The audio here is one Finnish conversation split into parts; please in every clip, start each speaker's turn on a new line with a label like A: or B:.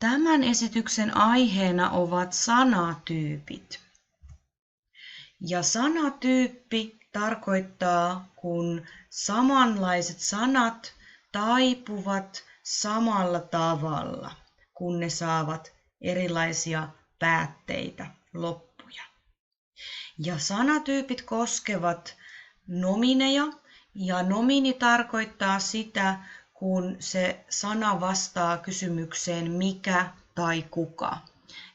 A: Tämän esityksen aiheena ovat sanatyypit. Ja sanatyyppi tarkoittaa, kun samanlaiset sanat taipuvat samalla tavalla, kun ne saavat erilaisia päätteitä, loppuja. Ja sanatyypit koskevat nomineja, ja nomini tarkoittaa sitä, kun se sana vastaa kysymykseen mikä tai kuka.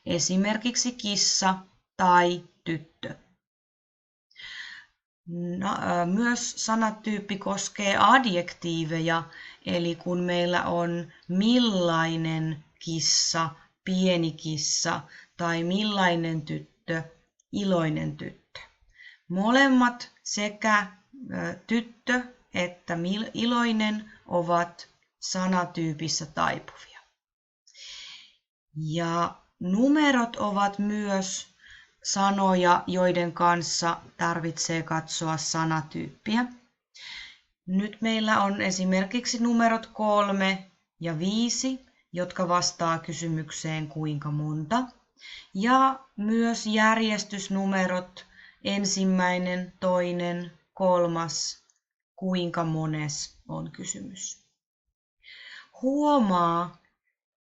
A: Esimerkiksi kissa tai tyttö. Myös sanatyyppi koskee adjektiiveja, eli kun meillä on millainen kissa, pieni kissa tai millainen tyttö, iloinen tyttö. Molemmat sekä tyttö että iloinen ovat sanatyypissä taipuvia. Ja numerot ovat myös sanoja, joiden kanssa tarvitsee katsoa sanatyyppiä. Nyt meillä on esimerkiksi numerot 3 ja 5, jotka vastaa kysymykseen kuinka monta. Ja myös järjestysnumerot 1, 2, 3, kuinka mones on kysymys. Huomaa,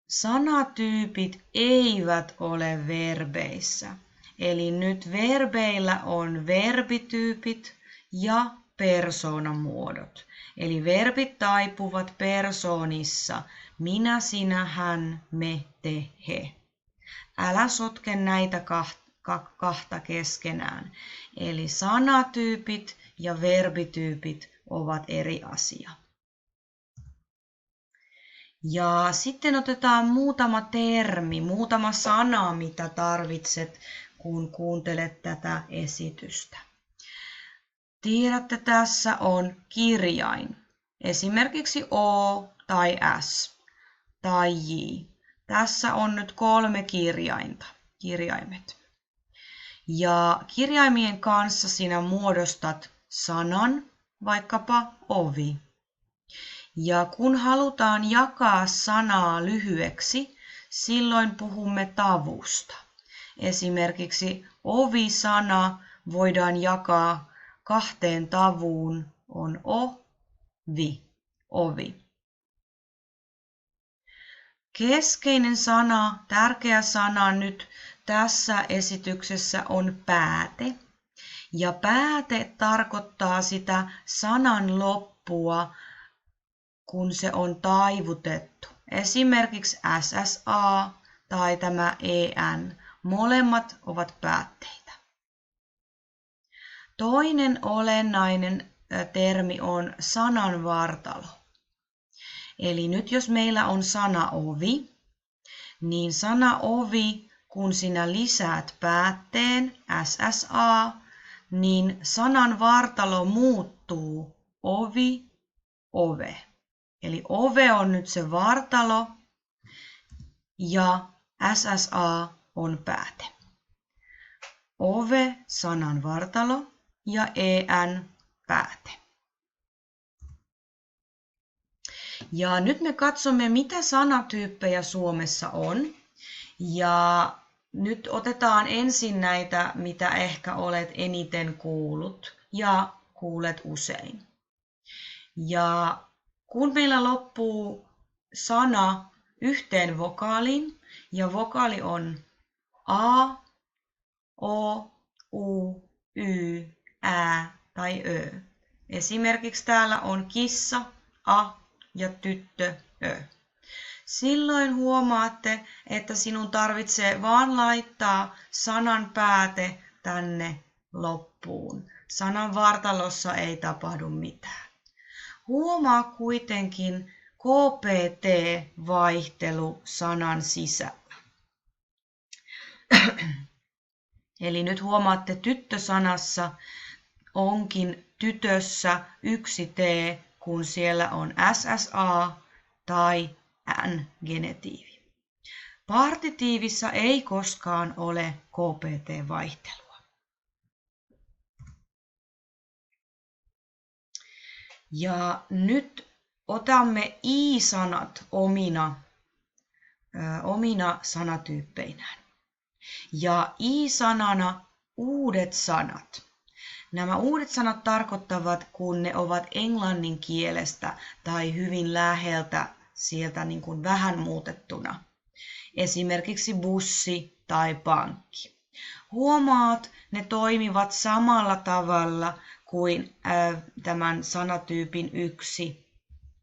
A: sanatyypit eivät ole verbeissä. Eli nyt verbeillä on verbityypit ja persoonamuodot. Eli verbit taipuvat persoonissa minä, sinä, hän, me, te, he. Älä sotke näitä kahta keskenään. Eli sanatyypit ja verbityypit ovat eri asia. Ja sitten otetaan muutama termi, muutama sana, mitä tarvitset, kun kuuntelet tätä esitystä. Tiedätte, tässä on kirjain. Esimerkiksi O tai S tai J. Tässä on nyt 3 kirjaimet. Ja kirjaimien kanssa sinä muodostat sanan, vaikkapa ovi. Ja kun halutaan jakaa sanaa lyhyeksi, silloin puhumme tavusta. Esimerkiksi ovi-sana voidaan jakaa 2 tavuun, on ovi. Keskeinen sana, tärkeä sana nyt tässä esityksessä on pääte. Ja pääte tarkoittaa sitä sanan loppua, kun se on taivutettu. Esimerkiksi SSA tai tämä EN. Molemmat ovat päätteitä. Toinen olennainen termi on sananvartalo. Eli nyt jos meillä on sana ovi, niin sana ovi, kun sinä lisäät päätteen SSA, niin sanan vartalo muuttuu ovi, ove. Eli ove on nyt se vartalo ja SSA on pääte. Ove, sanan vartalo ja EN, pääte. Ja nyt me katsomme, mitä sanatyyppejä Suomessa on. Ja nyt otetaan ensin näitä, mitä ehkä olet eniten kuullut ja kuulet usein. Ja kun meillä loppuu sana yhteen vokaaliin, ja vokaali on A, O, U, Y, Ä tai Ö. Esimerkiksi täällä on kissa, A ja tyttö, Ö. Silloin huomaatte, että sinun tarvitsee vaan laittaa sanan pääte tänne loppuun. Sanan vartalossa ei tapahdu mitään. Huomaa kuitenkin KPT-vaihtelu sanan sisällä. Eli nyt huomaatte tyttö-sanassa onkin tytössä 1 T, kun siellä on SSA tai N-genetiivi. Partitiivissa ei koskaan ole KPT-vaihtelua. Ja nyt otamme I-sanat omina omina sanatyyppeinään. Ja I-sanana uudet sanat. Nämä uudet sanat tarkoittavat, kun ne ovat englannin kielestä tai hyvin läheltä sieltä niin kuin vähän muutettuna. Esimerkiksi bussi tai pankki. Huomaat, ne toimivat samalla tavalla kuin tämän sanatyypin 1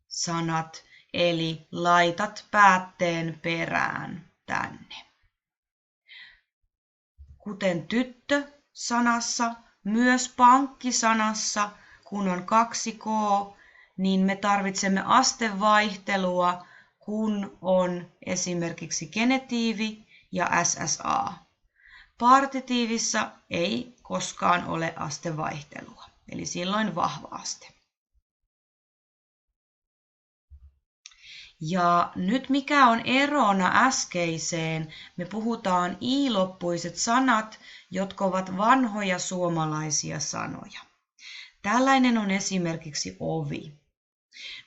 A: sanat, eli laitat päätteen perään tänne. Kuten tyttö-sanassa, myös pankkisanassa, kun on 2K, niin me tarvitsemme astevaihtelua, kun on esimerkiksi genitiivi ja SSA. Partitiivissa ei koskaan ole astevaihtelua, eli silloin vahva aste. Ja nyt mikä on erona äskeiseen, me puhutaan I-loppuiset sanat, jotka ovat vanhoja suomalaisia sanoja. Tällainen on esimerkiksi ovi.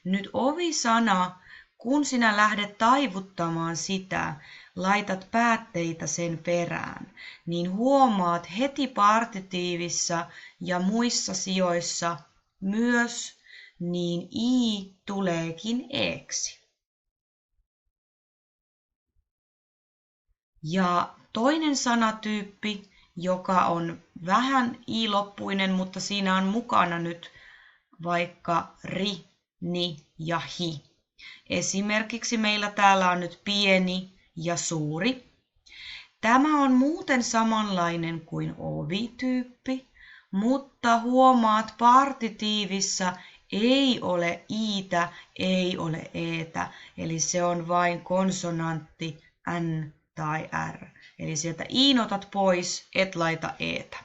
A: Nyt ovi-sana, kun sinä lähdet taivuttamaan sitä, laitat päätteitä sen perään, niin huomaat heti partitiivissa ja muissa sijoissa myös, niin I tuleekin eeksi. Ja toinen sanatyyppi, joka on vähän I-loppuinen, mutta siinä on mukana nyt vaikka ri, ni ja hi. Esimerkiksi meillä täällä on nyt pieni ja suuri. Tämä on muuten samanlainen kuin ovi-tyyppi, mutta huomaat partitiivissä ei ole iitä, ei ole eetä, eli se on vain konsonantti n tai r. Eli sieltä iin otat pois, et laita eetä.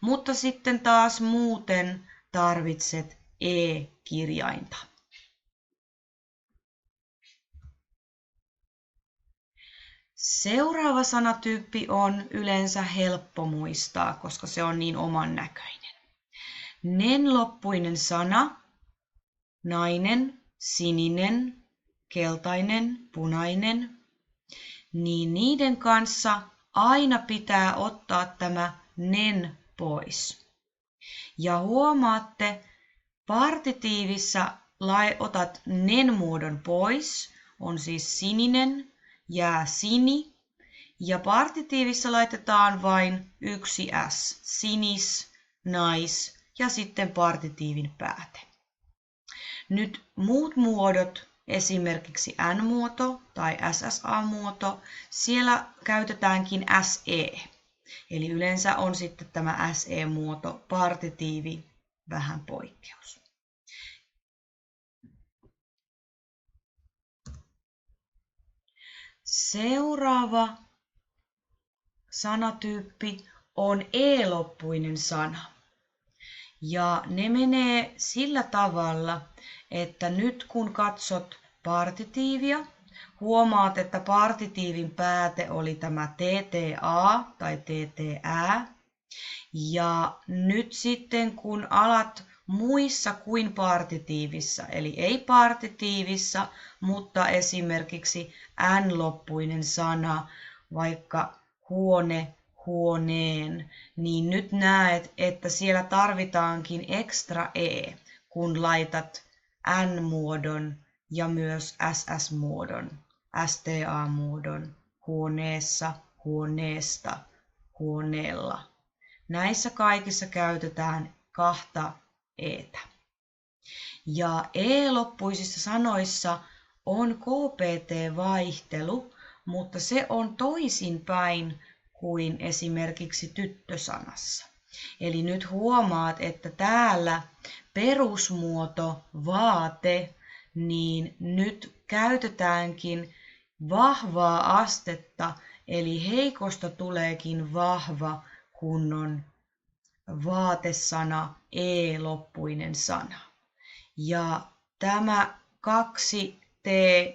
A: Mutta sitten taas muuten tarvitset e-kirjainta. Seuraava sanatyyppi on yleensä helppo muistaa, koska se on niin oman näköinen. Nen-loppuinen sana, nainen, sininen, keltainen, punainen, niin niiden kanssa aina pitää ottaa tämä nen pois. Ja huomaatte, partitiivissä otat nen-muodon pois, on siis sininen, jää sini, ja partitiivissä laitetaan vain yksi s, sinis, nais ja sitten partitiivin pääte. Nyt muut muodot, esimerkiksi n-muoto tai SSA-muoto, siellä käytetäänkin SE. Eli yleensä on sitten tämä SE-muoto, partitiivi, vähän poikkeus. Seuraava sanatyyppi on e-loppuinen sana. Ja ne menee sillä tavalla, että nyt kun katsot partitiivia, huomaat, että partitiivin pääte oli tämä TTA tai TTÄ. Ja nyt sitten kun alat muissa kuin partitiivissa, eli ei partitiivissa, mutta esimerkiksi n-loppuinen sana, vaikka huone, huoneen, niin nyt näet, että siellä tarvitaankin ekstra e, kun laitat n-muodon ja myös ss-muodon, sta-muodon, huoneessa, huoneesta, huoneella. Näissä kaikissa käytetään kahta etä. Ja e-loppuisissa sanoissa on KPT-vaihtelu, mutta se on toisinpäin kuin esimerkiksi tyttösanassa. Eli nyt huomaat, että täällä perusmuoto vaate, niin nyt käytetäänkin vahvaa astetta, eli heikosta tuleekin vahva, kun on vaatesana e-loppuinen sana. Ja tämä 2T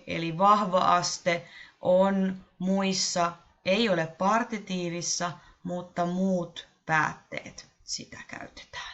A: eli vahva aste on muissa, ei ole partitiivissa, mutta muut päätteet sitä käytetään.